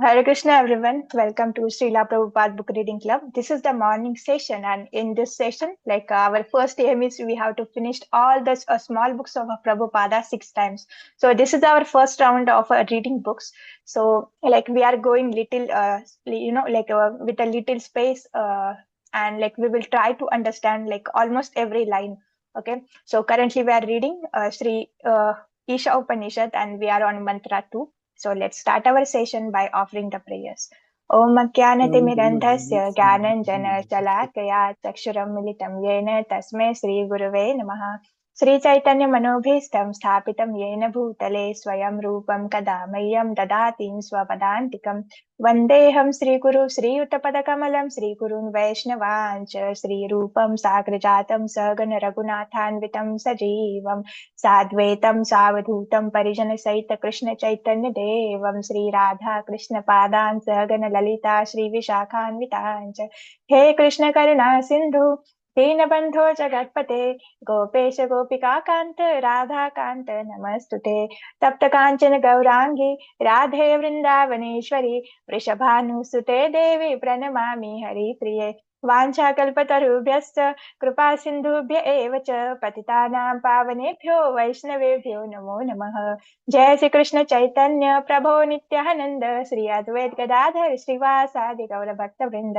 Hare Krishna, everyone. Welcome to Srila Prabhupada Book Reading Club. This is the morning session, and in this session, our first aim is we have to finish all the small books of Prabhupada 6 times. So this is our first round of reading books. So we are going little, with a little space, and we will try to understand almost every line. Okay. So currently we are reading Sri īšopanīšad, and we are on mantra 2. So let's start our session by offering the prayers. Om Jnanatimirandhasya Jnananjana Shalakaya Chakshuram Militam Yena Tasme Sri Gurave Namaha. Sri Chaitanya Manobhishtam Sthapitam Yena Bhutale Swayam Rupam Kadamayam Dadatim Swapadantikam Vandeham Sri Guru Sri Uttapadakamalam Sri Gurun Vaishnavancha Sri Rupam Sagrajatam Sagana Raghunathanvitam Sajivam साद्वैतम सावधूतम परिजन सहित कृष्ण चैतन्य देवम श्री राधा कृष्ण पादान सहगन ललिता श्री विशाखान्वितांच हे कृष्ण करुणा सिंधु दीनबंधो जगत्पते गोपेश गोपिका कांत राधा कांत नमस्तुते तप्त कांचन गौरांगी राधे वृंदावनेश्वरी वृषभानुसुते देवी प्रणमामि हरिप्रिये वाञ्छाकल्पतरुभ्यश्च कृपा सिंधुभ्य एव च पतितानां पावनेभ्यो वैष्णवेभ्यो नमो नमः। जय श्री कृष्ण चैतन्य प्रभो नित्यानंद श्री अद्वैत गदाधर श्रीवासादि गौर भक्त वृंद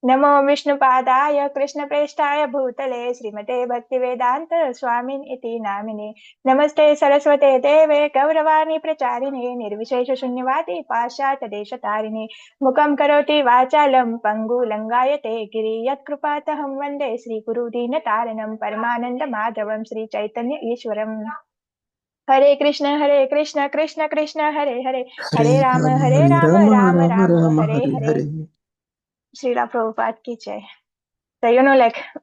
नमो विष्णुपादाय कृष्ण प्रेष्ठाय भूतले श्रीमते भक्ति वेदांत स्वामिन इति नामिने नमस्ते सरस्वते देवे गौरवाणी प्रचारिणे निर्विशेष शून्यवादी पाश्चात्य देशतारिणे मुखं करोति वाचालं पङ्गुलङ्गायते गिरि यत्कृपातहं वन्दे श्रीगुरुदीनतारिणं परमानन्दमाधवं श्रीचैतन्य ईश्वरम्। हरे Krishna Krishna Krishna Hare Hare Hare Ram Ram Ram Hare Hare. Srila Prabhupada ki jai. So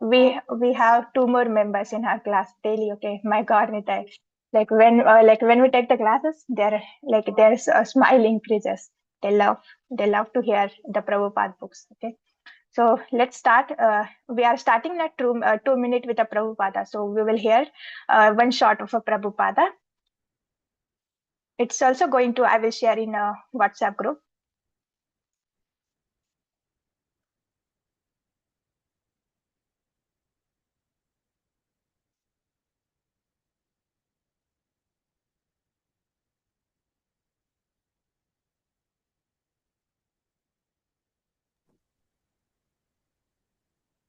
we have two more members in our class daily. Okay, my God, Nitai. When we take the classes, there's a smile increases. They love to hear the Prabhupada books. Okay, so let's start. We are starting at 2 minutes with a Prabhupada. So we will hear one shot of a Prabhupada. It's also going to, I will share in a WhatsApp group.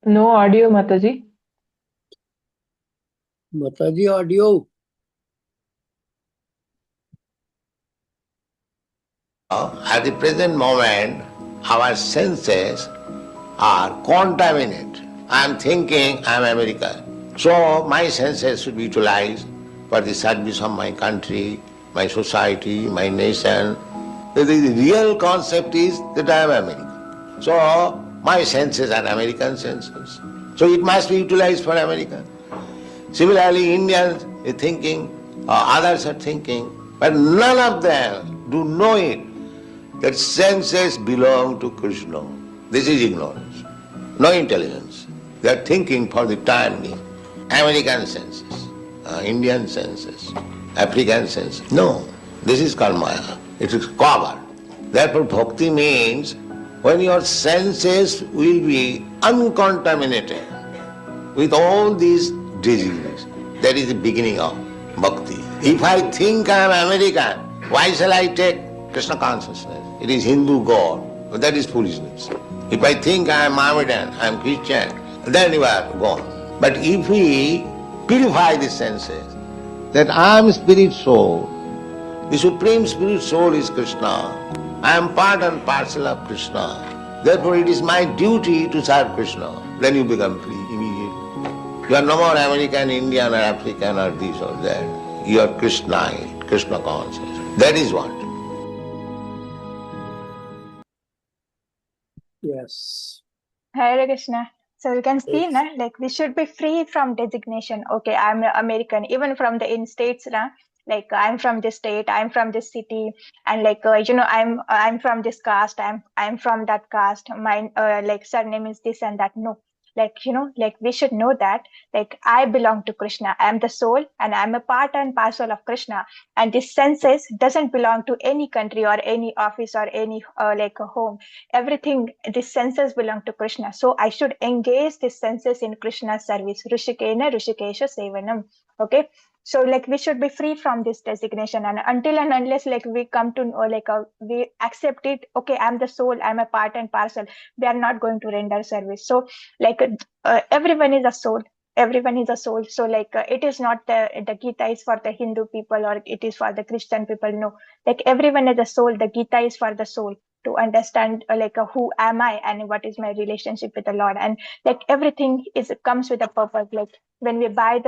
No audio, Mataji. Mataji, audio. At the present moment, our senses are contaminated. I am thinking I am American. So my senses should be utilized for the service of my country, my society, my nation. The real concept is that I am American. So my senses are American senses. So it must be utilized for America. Similarly, Indians are thinking, others are thinking, but none of them do know it, that senses belong to Krishna. This is ignorance, no intelligence. They are thinking for the time being. American senses, Indian senses, African senses. No, this is called Maya. It is covered. Therefore, bhakti means when your senses will be uncontaminated with all these diseases. That is the beginning of bhakti. If I think I am American, why shall I take Krishna consciousness? It is Hindu God. But that is foolishness. If I think I am Mohammedan, I am Christian, then you are gone. But if we purify the senses, that I am spirit soul, the supreme spirit soul is Krishna. I am part and parcel of Krishna. Therefore it is my duty to serve Krishna. Then you become free immediately. You are no more American, Indian or African or this or that. You are Krishnite, Krishna conscious. That is what. Yes. Hare Krishna. So you can see, we should be free from designation. Okay, I'm American, even from the in states, I'm from this state, I'm from this city, and I'm from this caste, I'm from that caste. My surname is this and that. No, like, like we should know that, like, I belong to Krishna. I am the soul and I'm a part and parcel of Krishna. And this senses doesn't belong to any country or any office or any like a home. Everything, these senses belong to Krishna. So I should engage these senses in Krishna's service. Rishikena Rishikesha Sevanam. Okay. So like we should be free from this designation, and until and unless like we come to know, like we accept it, okay, I'm the soul, I'm a part and parcel, we are not going to render service. So like everyone is a soul, everyone is a soul. So like it is not the Gita is for the Hindu people or it is for the Christian people. No, like everyone is a soul. The Gita is for the soul to understand like who am I and what is my relationship with the Lord. And like everything is comes with a purpose. Like when we buy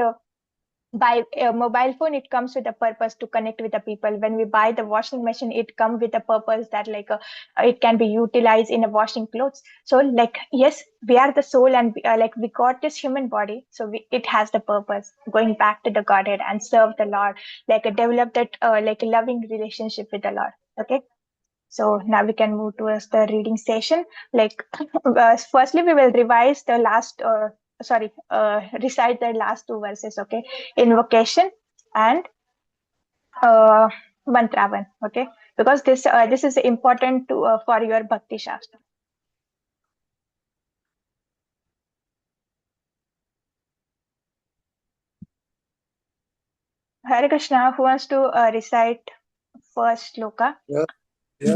a mobile phone, it comes with a purpose to connect with the people. When we buy the washing machine, it comes with a purpose that like it can be utilized in a washing clothes. So like yes, we are the soul, and like we got this human body, so it has the purpose going back to the Godhead and serve the Lord, like develop that like a loving relationship with the Lord. Okay. So now we can move towards the reading session. Like, firstly, we will revise the last, recite the last two verses, okay? Invocation and uh, mantravan, okay? Because this is important to for your Bhakti Shastra. Hare Krishna, who wants to recite first sloka? Yes,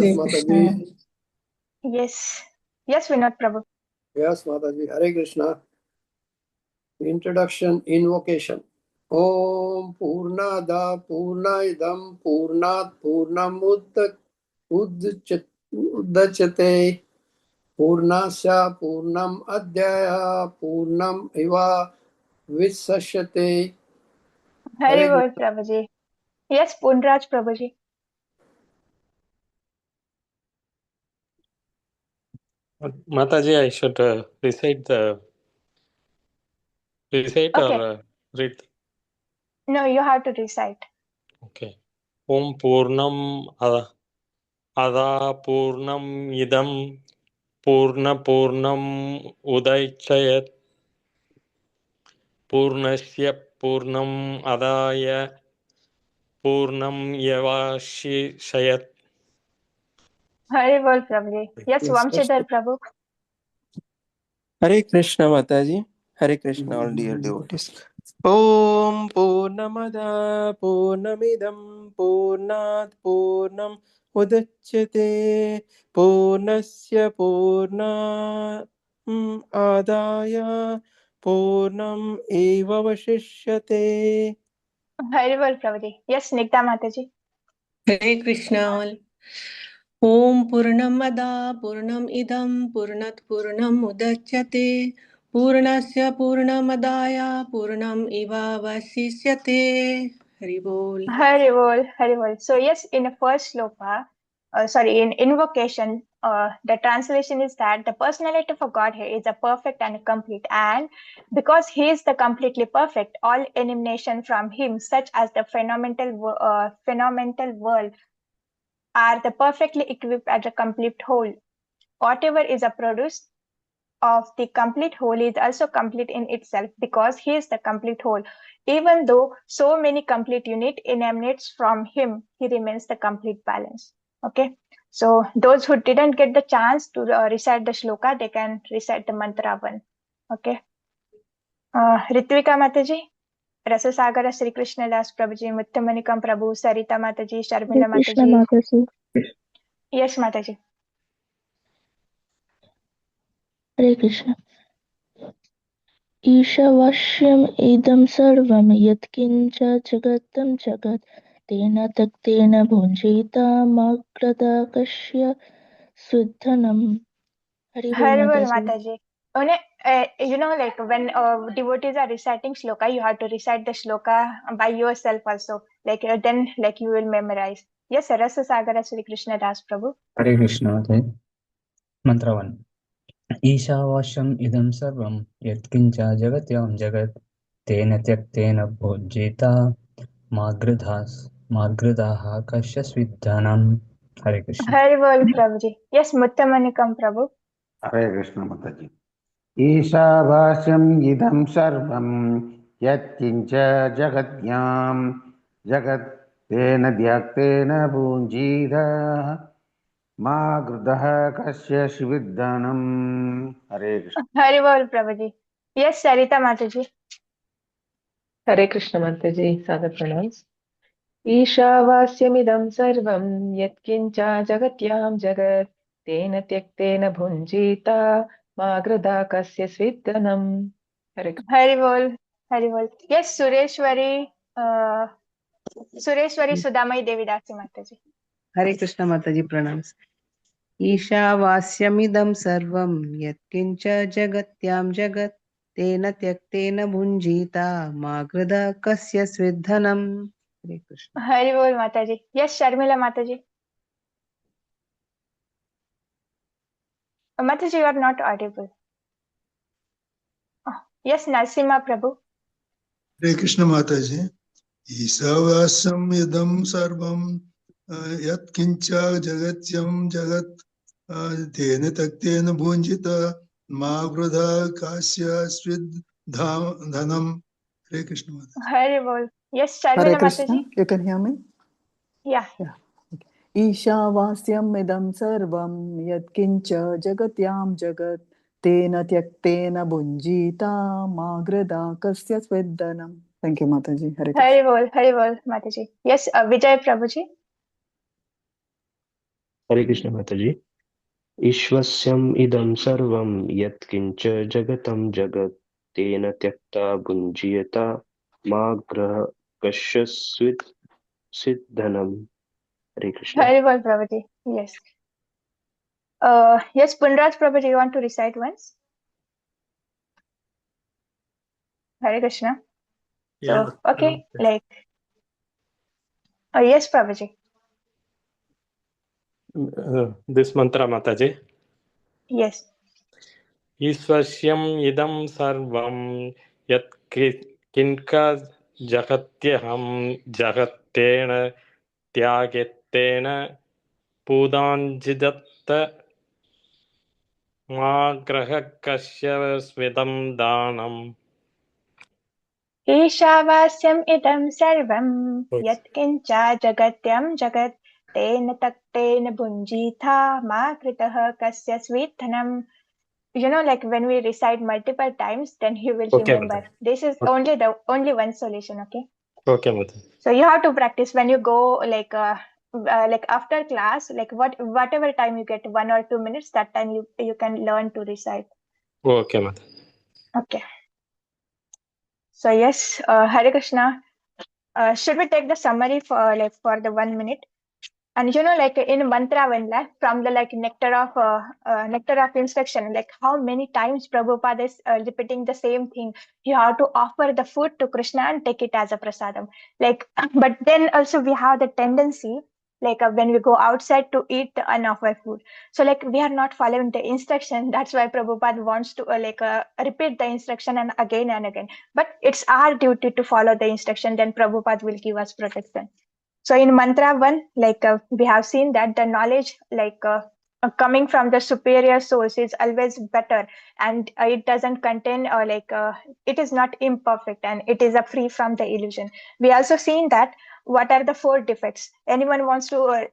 Hare Krishna. Mataji. Yes, Vinod Prabhu. Yes, Mataji. Hare Krishna. Introduction, invocation. Om Purnada Purnaidam Purnat Purnam Uddachate Purnasya Purnam Adhyaya Purnam Iva Vissashyate. Hare Bol Prabhuji. Yes, Punraj Prabhuji. Mataji, I should recite Okay. or read? No, you have to recite. Okay. Om Purnam Ada Purnam Idam Purnam Udaichayat Purnasya Purnam Adaya Purnam Yavashishayat. Hare Bol Prabhuji. Yes, Vamshidhar Prabhu. Hare Krishna Mataji. Hare Krishna all dear devotees. Om Purnamada Purnamidam Purnat Purnam Udachyate Purnasya Purnam Adaya Purnam Eva Vashishyate. Hare Bol Prabhuji. Yes, Snigdha Mataji. Hare Krishna all. Om Purnamada Purnam Idam Purnat Purnam Udachyate Purnasya Purnamadaya Purnam Iva Vasishyate. Hari Bol. Hare Bol, Hare Bol. So yes, in the first sloka, in invocation, the translation is that the personality of God here is a perfect and complete, and because He is the completely perfect, all emanation from Him, such as the phenomenal world, are the perfectly equipped as a complete whole. Whatever is a produce of the complete whole is also complete in itself, because He is the complete whole. Even though so many complete unit emanates from Him, He remains the complete balance. Okay. So those who didn't get the chance to recite the shloka, they can recite the mantra one. Okay. Ritvika Mataji, Rasasagara Sri Krishna Das Prabhuji, Muttamanikam Prabhu, Sarita Mataji, Sharmila Mataji. Yes, Mataji. Hare Krishna. ईशवश्यम् इदं सर्वं यत्किञ्च जगतं जगत् तेन तक्तेन भुञ्जीतमग्रदकस्य सुधनम्. Hare Bol Mataji. Like when devotees are reciting shloka, you have to recite the shloka by yourself also. Like then, like you will memorize. Yes, Rasa Sagara Sri Krishna Das Prabhu. Hare Krishna. Mantra 1. Īšāvaśyam idam sarvam yatkinca jagatyam jagat tena tyaktena bhujita magridhaha kasya svidhanam. Hare Krishna. Hare Bol Prabhuji. Yes, Muttamanikam Prabhu. Hare Krishna Mataji. ईशावास्यम् इदं सर्वं यत्किञ्च जगत्यां जगत् तेन द्यक्तेन भुञ्जीत मा गृधः कस्य विद्वानम्. हरे Krishna. Hari Bol, Prabhuji. Yes, Sarita Mataji. Hare Krishna Mataji, Sada pranams. ईशावास्यमिदं सर्वं यत्किञ्च जगत्यां जगत् तेन त्यक्तेन भुञ्जीता मा गृधा कस्य स्विद्गनम्. हरे Krishna. Hari Bol, Hari Bol. Yes, Sureshwari Sudamai Devidasi Mataji. हरे कृष्ण माताजी प्रणाम्स ईशावास्यमिदं सर्वं यत्किञ्च जगत्यां जगत् तेन त्यक्तेन भुञ्जीता मा गृध कस्य स्विद्धनम्. हरे Krishna. Hari Bol, Mataji. Yes, Sharmila Mataji. Mataji, you are not audible. Yes, Narasimha Prabhu. हरे कृष्ण माता जी ईशावास्यम् इदं सर्वं यत्किञ्च जगत्यं जगत् तेन तक्तेन भुञ्जित मा वृथा कास्य धनम्. हरे कृष्ण माता जी. Hari Bol. Yes, Hare Sharmila Krishna. Mataji. You can hear me? Yeah. Yeah. Okay. Īšāvāsyam idam sarvam yatkincha jagatyam jagat tena tyaktena bhunjita magrada kasya sveddanam. Thank you, Mataji. Hare Krishna. Hari Bol, Mataji. Yes, Vijay Prabhuji. हरे कृष्ण माताजी ईश्वस्यम् इदं सर्वं यत्किञ्च जगतं जगत् तेन त्यक्ता भुञ्जीयत मा ग्रह कश्चित् सिद्धनम्. हरे Krishna. Hari Bol, Prabhuji. Yes. Yes, Punraj Prabhuji, you want to recite once? Hare Krishna. Yeah. So, okay, like, yes, Prabhuji. This mantra, Mataji. Yes. ईश्वस्यम् इदं सर्वं यत् किन्का जगत्यहं जगत्तेन त्यागेत्तेन पूदाञ्जिदत्त मा ग्रह कस्य स्विदं दानम्. ईशावास्यम् इदं सर्वं यत्किञ्च जगत्यं जगत् तेन तक्तेन भुञ्जीथा मा कृतः कस्य स्वीत्थनम्. You know, like when we recite multiple times, then you will Okay, remember. Mataji. This is only one solution, okay? Okay, Mataji. So you have to practice when you go like after class, like whatever time you get, 1 or 2 minutes, that time you can learn to recite. Okay, Mataji. Okay. So yes, Hare Krishna. Should we take the summary for the 1 minute? And you know, like in mantra Vanla, from the like nectar of instruction, like how many times Prabhupada is repeating the same thing. You have to offer the food to Krishna and take it as a prasadam. Like, but then also we have the tendency, like when we go outside to eat the unoffered food. So like we are not following the instruction. That's why Prabhupada wants to repeat the instruction and again. But it's our duty to follow the instruction. Then Prabhupada will give us protection. So in mantra 1, like we have seen that the knowledge coming from the superior source is always better, and it doesn't contain it is not imperfect, and it is free from the illusion. We also seen that what are the 4 defects. Anyone wants to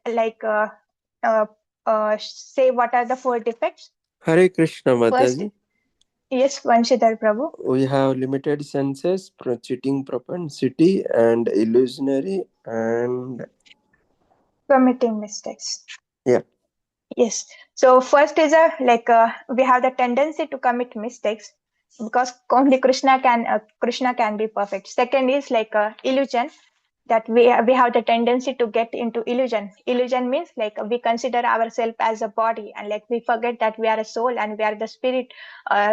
say what are the 4 defects? Hare Krishna First, Mataji. yes, Vanshidhar Prabhu. We have limited senses, cheating propensity, and illusionary, and Committing mistakes. yeah. Yes. So first is we have the tendency to commit mistakes because only Krishna can be perfect. Second is illusion, that we have the tendency to get into illusion. Illusion means like we consider ourselves as a body, and like we forget that we are a soul and we are the spirit.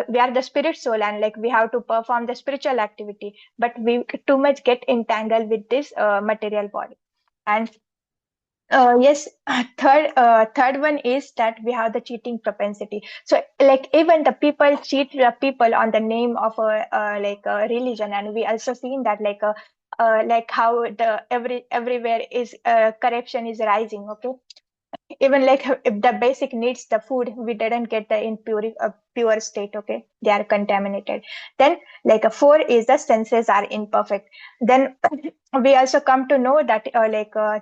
We are the spirit soul, and like we have to perform the spiritual activity, but we too much get entangled with this material body. And yes, third one is that we have the cheating propensity. So like even the people cheat the people on the name of a religion, and we also seen that like how the everywhere is corruption is rising. Okay, even like if the basic needs, the food, we didn't get the in pure state. Okay, they are contaminated. Then like a four is the senses are imperfect. Then we also come to know that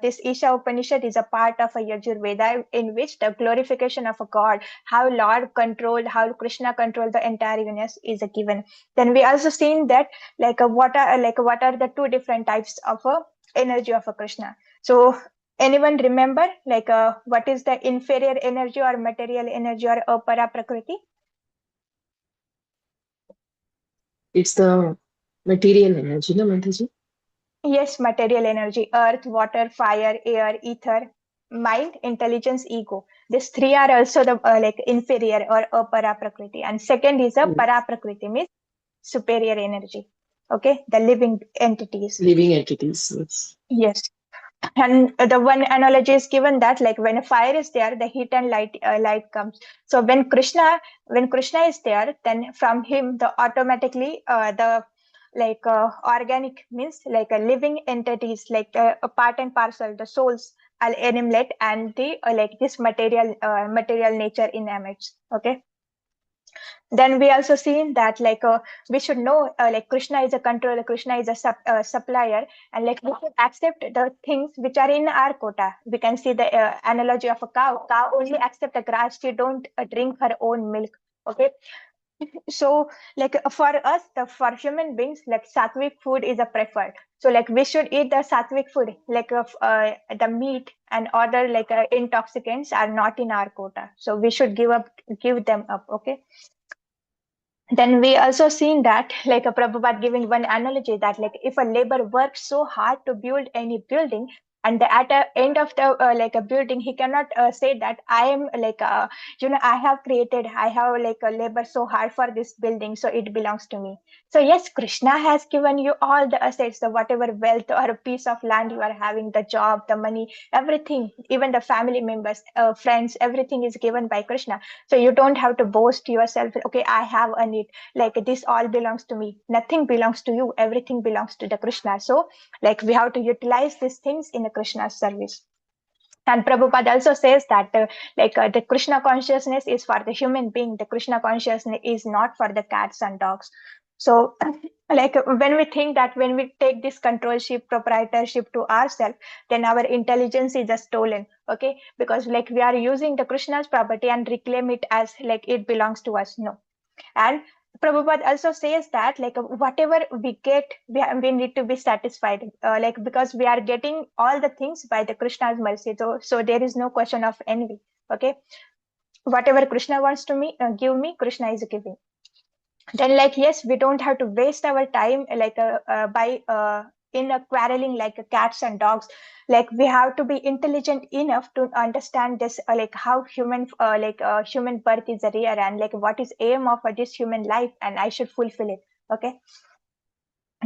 this Isha Upanishad is a part of a Yajurveda, in which the glorification of a god, how Lord controlled, how Krishna controlled the entire universe is a given. Then we also seen that what are the two different types of energy of a Krishna. So anyone remember what is the inferior energy or material energy or apara prakriti? It's the material energy, no, Mataji? Yes, material energy: earth, water, fire, air, ether, mind, intelligence, ego. These three are also the inferior or apara prakriti. And second is a para prakriti, means superior energy. Okay, the living entities. Living entities. Yes. Yes. And the one analogy is given that when a fire is there, the heat and light comes. So when Krishna is there, then from him the automatically the organic, means a living entities, a part and parcel, the souls are animate, and the this material nature emanates. Okay. Then we also seen that we should know Krishna is a controller, Krishna is a supplier, and we should accept the things which are in our quota. We can see the analogy of a cow only accept the grass, she don't drink her own milk. Okay. So for us, for human beings, sattvic food is a preferred. So we should eat the sattvic food, the meat and other intoxicants are not in our quota, so we should give them up. Okay. Then we also seen that a Prabhupada giving one analogy that if a labor works so hard to build any building, and at the end of the a building, he cannot say that I am I have created, I have a labor so hard for this building, so it belongs to me. So yes, Krishna has given you all the assets, the whatever wealth or a piece of land you are having, the job, the money, everything, even the family members, friends, everything is given by Krishna. So you don't have to boast yourself, okay, I have a need, this all belongs to me. Nothing belongs to you, everything belongs to the Krishna. So we have to utilize these things in the Krishna's service. And Prabhupada also says that the Krishna consciousness is for the human being, the Krishna consciousness is not for the cats and dogs. So when we think that when we take this controlship, proprietorship to ourselves, then our intelligence is just stolen. Okay, because we are using the Krishna's property and reclaim it as it belongs to us. No. And Prabhupada also says that whatever we get, we need to be satisfied, because we are getting all the things by the Krishna's mercy. So there is no question of envy. Okay, whatever Krishna wants to give me, Krishna is giving. Then yes, we don't have to waste our time by in quarreling cats and dogs. We have to be intelligent enough to understand this how human birth is rare, and what is aim of this human life, and I should fulfill it. Okay.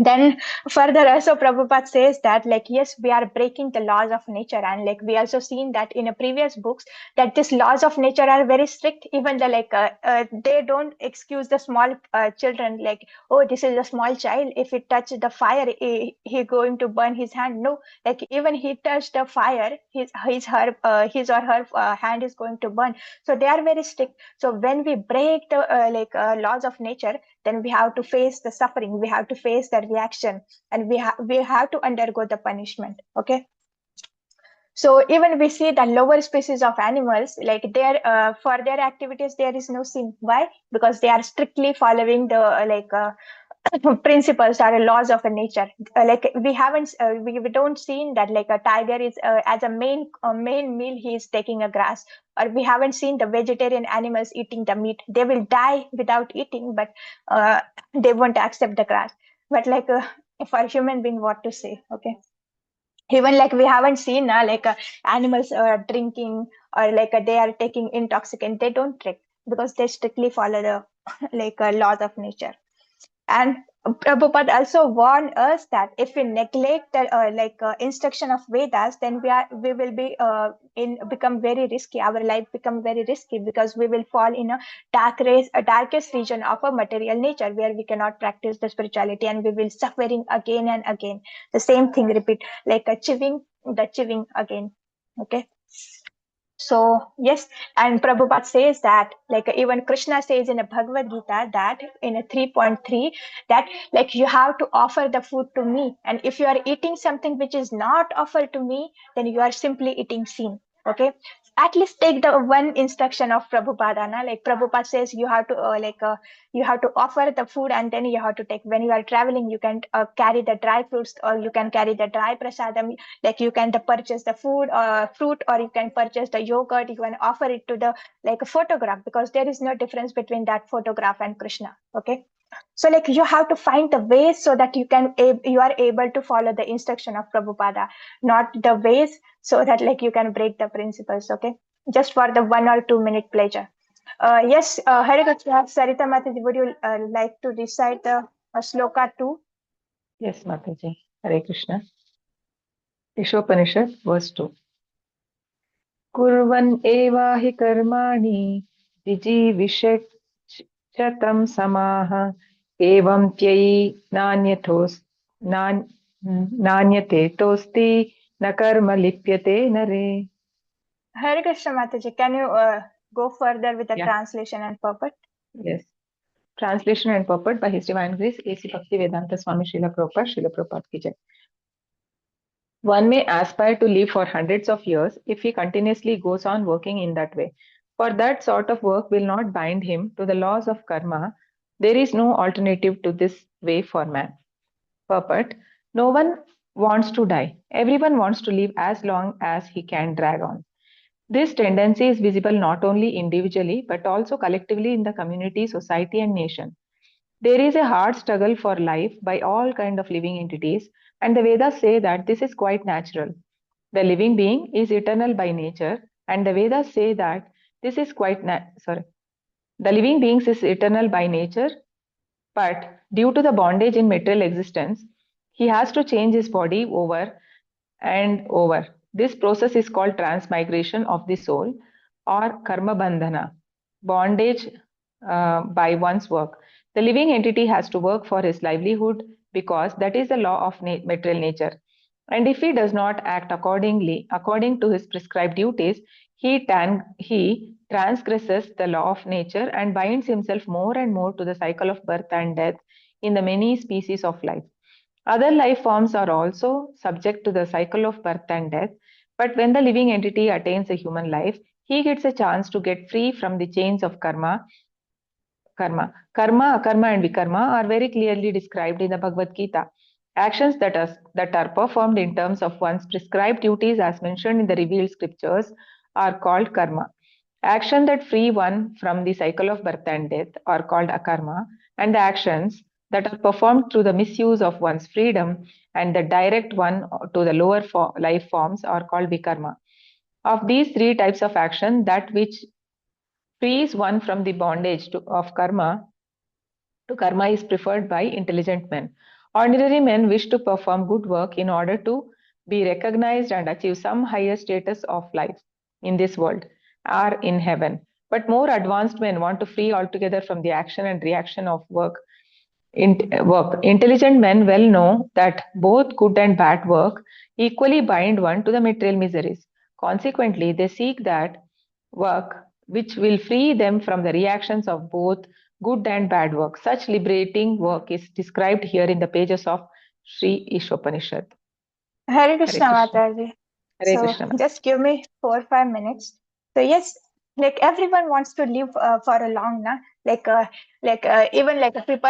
Then further also Prabhupada says that yes, we are breaking the laws of nature, and we also seen that in a previous books that these laws of nature are very strict. Even the they don't excuse the small children, oh, this is a small child, if he touch the fire, he going to burn his hand. No, even he touched the fire, his or her hand is going to burn. So they are very strict. So when we break the laws of nature, then we have to face the suffering, we have to face the reaction, and we have to undergo the punishment. Okay. So even we see the lower species of animals, for their activities there is no sin. Why? Because they are strictly following the principles or laws of nature. We don't see that a tiger is as a main meal he is taking a grass, or we haven't seen the vegetarian animals eating the meat. They will die without eating, but they won't accept the grass. But for human being, what to say? Okay. Even we haven't seen animals drinking, or they are taking intoxicant. They don't drink because they strictly follow the laws of nature. And Prabhupada also warned us that if we neglect the instruction of Vedas, then we will be become very risky. Our life become very risky, because we will fall in a darkest region of a material nature, where we cannot practice the spirituality, and we will suffering again and again. The same thing repeat, achieving again. Okay. So yes, and Prabhupada says that, like even Krishna says in a Bhagavad Gita that in a 3.3 that like you have to offer the food to me, and if you are eating something which is not offered to me, then you are simply eating sin. Okay, at least take the one instruction of Prabhupada. Na? Like Prabhupada says, you have to offer the food, and then you have to take. When you are traveling, you can carry the dry fruits, or you can carry the dry prasadam, like you can purchase the food or fruit, or you can purchase the yogurt, you can offer it to the like a photograph, because there is no difference between that photograph and Krishna. Okay, so like you have to find the ways so that you are able to follow the instruction of Prabhupada, not the ways so that like you can break the principles. Okay, just for the 1 or 2 minute pleasure. Yes, Hare Krishna. Sarita Mataji, would you like to recite the sloka 2? Yes, Mataji. Hare Krishna. īšopanīšad, verse 2. कुर्वन् एवाहि कर्माणि जिजीविषेच्छतं समाः एवं त्ययि नान्यतेतोऽस्ति न कर्म लिप्यते नरे. Hare Krishna Mataji, can you go further with the Yeah. translation and purport? Yes. Translation and purport by His Divine Grace A.C. Bhaktivedanta Swami Srila Prabhupada ki jai. One may aspire to live for hundreds of years if he continuously goes on working in that way. For that sort of work will not bind him to the laws of karma. There is no alternative to this way for man. Purport: no one wants to die. Everyone wants to live as long as he can drag on. This tendency is visible not only individually but also collectively in the community, society, and nation. There is a hard struggle for life by all kinds of living entities, and the Vedas say that this is quite natural. The living being is eternal by nature, and the Vedas say that this is the living beings is eternal by nature, but due to the bondage in material existence, he has to change his body over and over. This process is called transmigration of the soul, or karma bandhana, bondage by one's work. The living entity has to work for his livelihood because that is the law of material nature. And if he does not act according to his prescribed duties, he transgresses the law of nature and binds himself more and more to the cycle of birth and death in the many species of life. Other life forms are also subject to the cycle of birth and death, but when the living entity attains a human life, he gets a chance to get free from the chains of karma. Karma, akarma, and vikarma are very clearly described in the Bhagavad Gita. Actions that are performed in terms of one's prescribed duties, as mentioned in the revealed scriptures, are called karma. Actions that free one from the cycle of birth and death are called akarma, and the actions that are performed through the misuse of one's freedom and the direct one to the lower life forms are called vikarma. Of these three types of action, that which frees one from the bondage of karma is preferred by intelligent men. Ordinary men wish to perform good work in order to be recognized and achieve some higher status of life in this world or in heaven. But more advanced men want to free altogether from the action and reaction of work. Intelligent men well know that both good and bad work equally bind one to the material miseries. Consequently, they seek that work which will free them from the reactions of both good and bad work. Such liberating work is described here in the pages of Sri īšopanīšad. Hare Krishna Mataji. Hare So Krishna. just give me 4 or 5 minutes. So yes, like everyone wants to live for a long, na? Even like people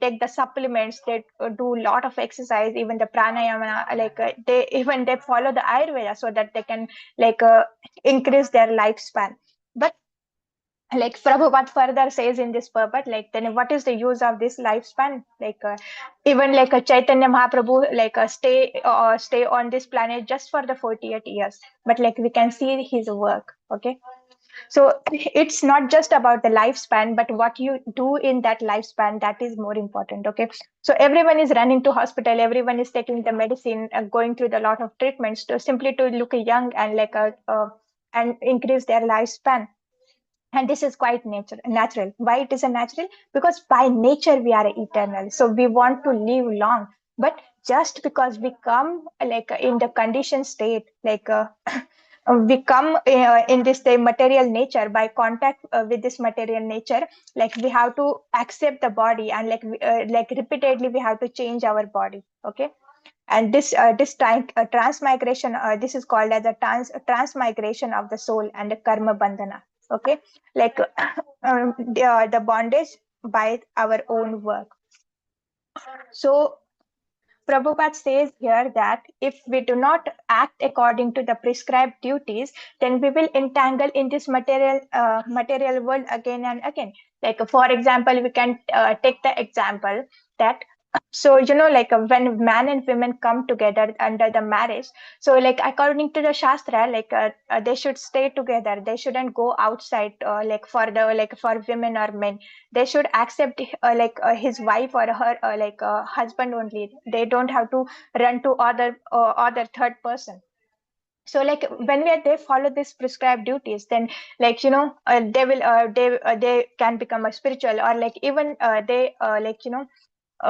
take the supplements, they do a lot of exercise, even the pranayama, they follow the Ayurveda so that they can increase their lifespan. But like Prabhupada further says in this purport, like then what is the use of this lifespan? Even like a Chaitanya Mahaprabhu stay on this planet just for the 48 years, but like we can see his work. Okay, so it's not just about the lifespan, but what you do in that lifespan, that is more important. Okay, so everyone is running to hospital, everyone is taking the medicine, going through the lot of treatments to simply to look young and and increase their lifespan. And this is quite natural. Why it is a natural? Because by nature we are eternal, so we want to live long. But just because we come in the conditioned state, we come in this material nature, by contact with this material nature, like we have to accept the body, and like repeatedly we have to change our body. Okay. And this transmigration, this is called as a transmigration of the soul and the karma bandhana. Okay. Like the bondage by our own work. So Prabhupada says here that if we do not act according to the prescribed duties, then we will entangle in this material world again and again. Like for example, we can take the example that, so like when man and women come together under the marriage, so like according to the shastra, like they should stay together, they shouldn't go outside, for women or men, they should accept his wife or her husband only, they don't have to run to other third person. So like when they follow these prescribed duties, then they can become a spiritual, or like even they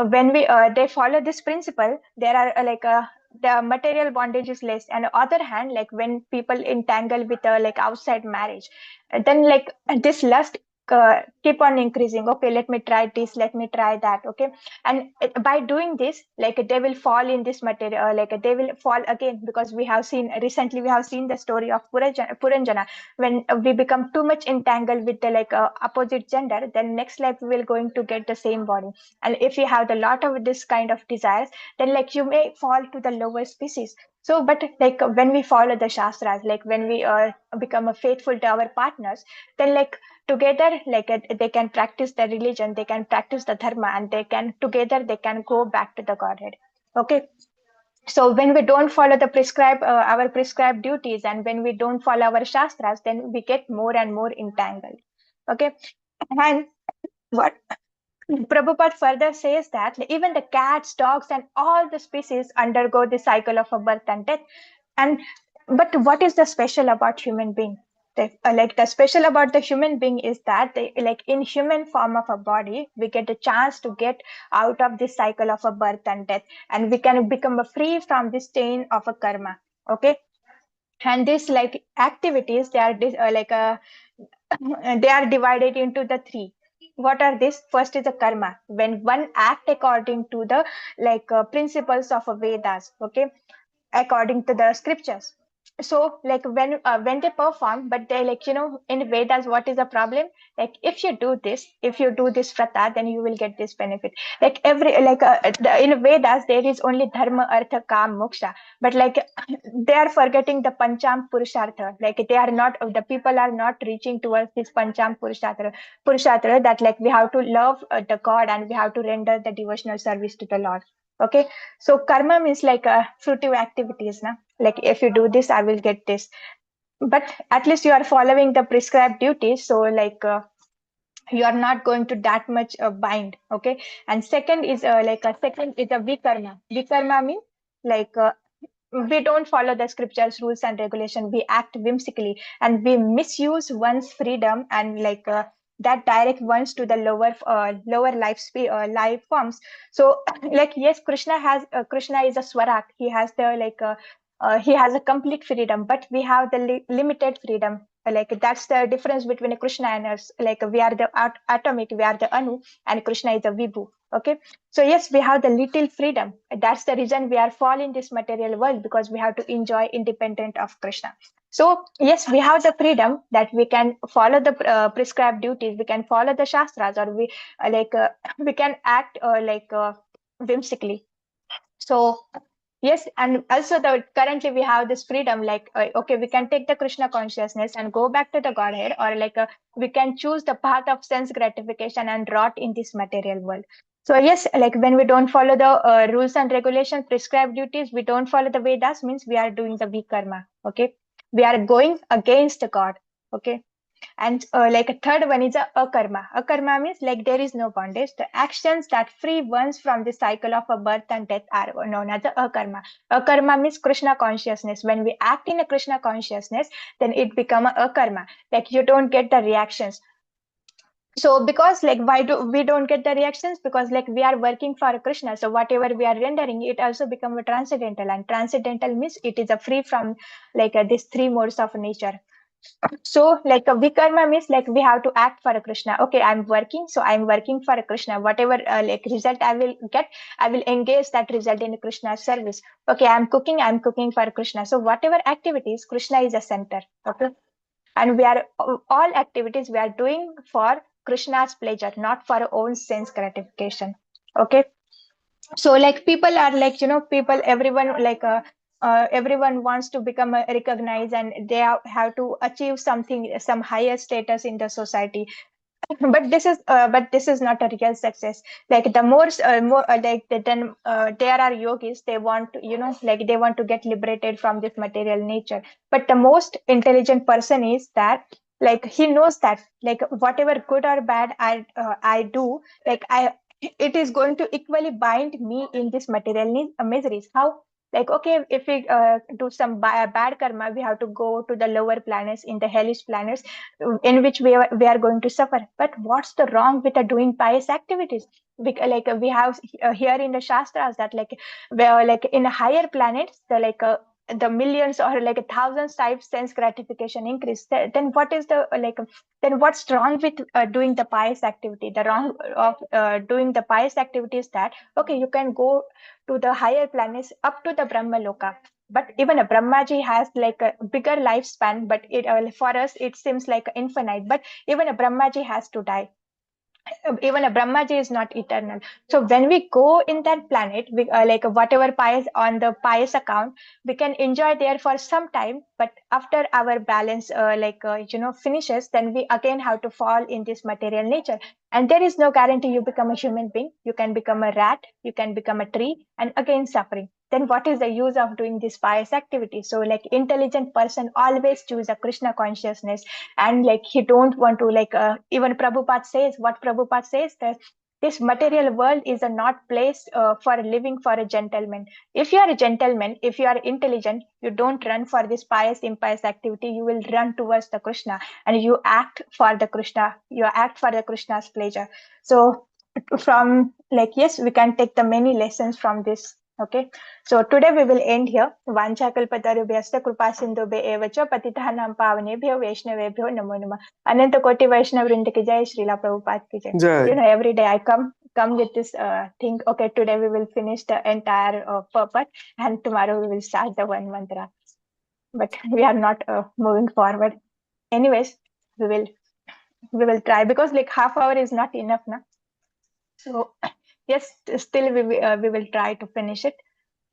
when they follow this principle, there are the material bondage is less. And on the other hand, like when people entangle with outside marriage, then like this lust keep on increasing. Okay, let me try this, let me try that. Okay. And by doing this, like they will fall in this material, they will fall again, because we have seen recently, we have seen the story of Puranjana. When we become too much entangled with the opposite gender, then next life we will going to get the same body. And if you have a lot of this kind of desires, then like you may fall to the lower species. So but like when we follow the shastras, like when we become faithful to our partners, then like together, like they can practice the religion, they can practice the dharma, and they can together, they can go back to the Godhead. Okay. So when we don't follow the our prescribed duties, and when we don't follow our shastras, then we get more and more entangled. Okay. And what Prabhupada further says that even the cats, dogs, and all the species undergo the cycle of a birth and death. And but what is the special about human being? The special about the human being is that like in human form of a body, we get a chance to get out of this cycle of a birth and death, and we can become free from this chain of a karma. Okay. And these like activities, they are they are divided into the three. What are these? First is the karma, when one act according to the principles of a Vedas. Okay. According to the scriptures. So like when they perform, but they in Vedas, what is the problem? Like if you do this vrata, then you will get this benefit. Like in Vedas, there is only dharma, artha, kam, moksha, but like they are forgetting the pancham purushartha. Like they are not, the people are not reaching towards this pancham purushartha, that like we have to love the God, and we have to render the devotional service to the Lord. Okay. So karma means like fruitive activities, na? Like if you do this, I will get this. But at least you are following the prescribed duties. So like you are not going to that much bind. Okay. And second is second is a vikarma. Vikarma means like we don't follow the scriptures, rules, and regulation. We act whimsically, and we misuse one's freedom, and that direct ones to the lower life forms. So like yes, Krishna is a swarak, he has the he has a complete freedom, but we have the limited freedom. Like that's the difference between Krishna and us. Like we are the atomic, we are the anu, and Krishna is a vibhu. Okay. So yes, we have the little freedom. That's the reason we are fall in this material world, because we have to enjoy independent of Krishna. So yes, we have the freedom that we can follow the prescribed duties, we can follow the shastras, or we can act whimsically. So yes, and also currently we have this freedom, okay, we can take the Krishna consciousness and go back to the Godhead, or we can choose the path of sense gratification and rot in this material world. So yes, like when we don't follow the rules and regulations, prescribed duties, we don't follow the Vedas, means we are doing the vikarma. Okay, we are going against God. Okay. And like a third one is a akarma. Akarma means like there is no bondage. The actions that free ones from the cycle of a birth and death are known as a akarma. Akarma means Krishna consciousness. When we act in a Krishna consciousness, then it becomes a akarma. Like you don't get the reactions. So because like why do we don't get the reactions? Because like we are working for Krishna, so whatever we are rendering, it also become a transcendental, and transcendental means it is a free from like these three modes of nature. So like a vikarma means like we have to act for a Krishna. Okay, I'm working, so I'm working for a Krishna. Whatever like result I will get, I will engage that result in Krishna's service. Okay, I'm cooking for Krishna. So whatever activities, Krishna is a center. Okay, and we are all activities we are doing for Krishna's pleasure, not for our own sense gratification. Okay, so like people are like people, everyone like everyone wants to become recognized, and they have to achieve something, some higher status in the society. But this is not a real success. Like the more like then there are yogis, they want to, like they want to get liberated from this material nature. But the most intelligent person is that like he knows that like whatever good or bad I do, like I it is going to equally bind me in this material miseries. How? Like okay, if we do some bad karma, we have to go to the lower planets, in the hellish planets, in which we are going to suffer. But what's the wrong with doing pious activities? Like we have here in the shastras that like where like in higher planets the millions or like thousands type sense gratification increase. Then what is the then what's wrong with doing the pious activity? The wrong of doing the pious activity is that okay, you can go to the higher planets up to the Brahma Loka. But even a Brahmaji has like a bigger lifespan, but it for us it seems like infinite. But even a Brahmaji has to die. Even a Brahmaji is not eternal. So when we go in that planet, we like whatever pious on the pious account, we can enjoy there for some time. But after our balance finishes, then we again have to fall in this material nature. And there is no guarantee you become a human being. You can become a rat, you can become a tree, and again suffering. Then what is the use of doing this pious activity? So like intelligent person always choose a Krishna consciousness, and like he don't want to like even Prabhupada says that this material world is a not place for living for a gentleman. If you are a gentleman, if you are intelligent, you don't run for this pious impious activity, you will run towards the Krishna, and you act for the Krishna, you act for the Krishna's pleasure. So from like yes, we can take the many lessons from this. Okay, so today we will end here. Vanchakalpatarubhyascha kripa sindhubhyo eva cha patitanam pavanebhyo vaishnavebhyo namo namah. Ananta Koti Vaishnav Vrinda ki jai, Srila Prabhupada ki jai. Jai. Every day I come with this thing. Okay, today we will finish the entire purport, and tomorrow we will start the one mantra. But we are not moving forward. Anyways, we will try, because like half hour is not enough, na. So yes, still we will try to finish it,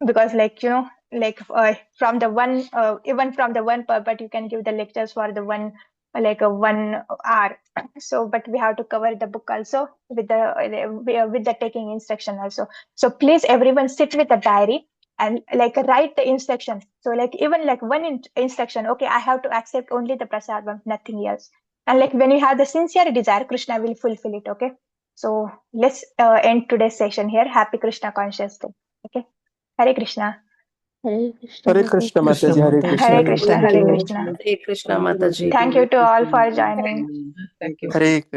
because like from the one even from the one purport you can give the lectures for the one like a 1 hour. So but we have to cover the book also with the taking instruction also. So please everyone sit with a diary and like write the instructions. So like even like one instruction, okay, I have to accept only the prasadam, nothing else. And like when you have the sincere desire, Krishna will fulfill it. Okay, so let's end today's session here. Happy Krishna conscious day. Okay, Hare Krishna. Hare Krishna. Hare Krishna Krishna Mataji, Hare Mataji. Hare Krishna. Krishna, Thank Hare you. Krishna. Hare Krishna Thank you. Mataji. Thank you to all for joining. Thank you. Hare